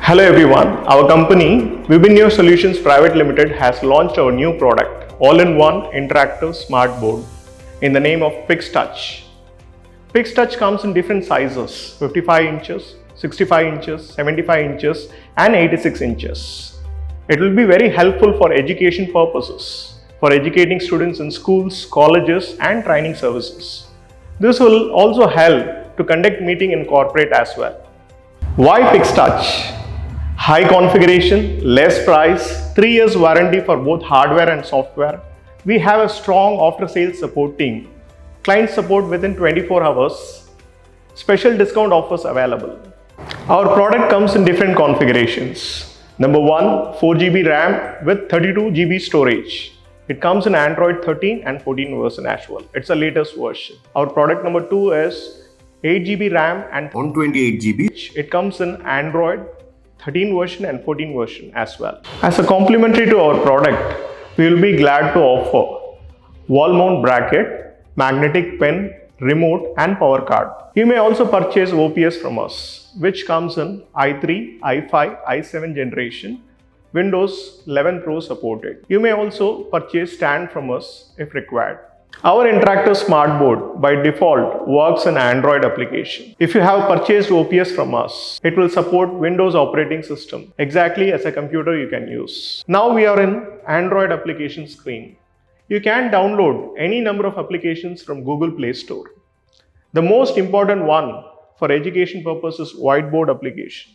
Hello everyone, our company Vibinio Solutions Private Limited has launched our new product, all-in-one interactive smart board in the name of PixTouch. PixTouch comes in different sizes, 55 inches, 65 inches, 75 inches and 86 inches. It will be very helpful for education purposes, for educating students in schools, colleges and training services. This will also help to conduct meeting in corporate as well. Why PixTouch? High configuration, less price, 3 years warranty for both hardware and software. We have a strong after-sales support team. Client support within 24 hours. Special discount offers available. Our product comes in different configurations. Number 1, 4GB RAM with 32GB storage. It comes in Android 13 and 14 version as well. It's the latest version. Our product number 2 is 8GB RAM and 128GB. It comes in Android 13 version and 14 version as well. As a complementary to our product, we will be glad to offer wall mount bracket, magnetic pen, remote and power card. You may also purchase OPS from us, which comes in i3, i5, i7 generation, Windows 11 Pro supported. You may also purchase stand from us if required. Our interactive smart board by default works in Android application. If you have purchased OPS from us, it will support Windows operating system exactly as a computer you can use. Now we are in Android application screen. You can download any number of applications from Google Play Store. The most important one for education purposes is whiteboard application.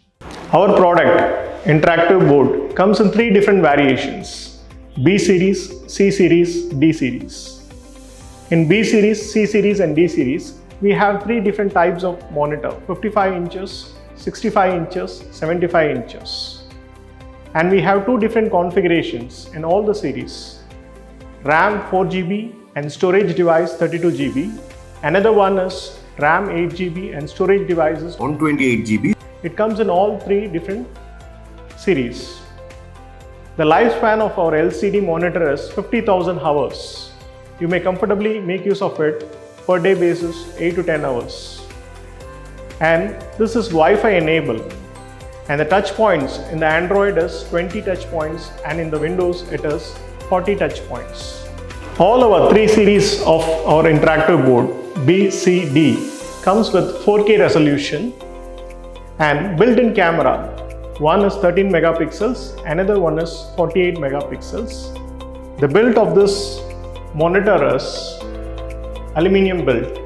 Our product, interactive board, comes in 3 different variations: B series, C series, D series. In B series, C series and D series, we have 3 different types of monitor: 55 inches, 65 inches, 75 inches. And we have 2 different configurations in all the series: RAM 4GB and storage device 32GB. Another one is RAM 8GB and storage devices 128GB. It comes in all 3 different series. The lifespan of our LCD monitor is 50,000 hours. You may comfortably make use of it per day basis 8 to 10 hours. And this is Wi-Fi enabled. And the touch points in the Android is 20 touch points and in the Windows it is 40 touch points. All our 3 series of our interactive board B, C, D comes with 4K resolution and built-in camera. One is 13 megapixels, another one is 48 megapixels. The build of this monitor is aluminium built.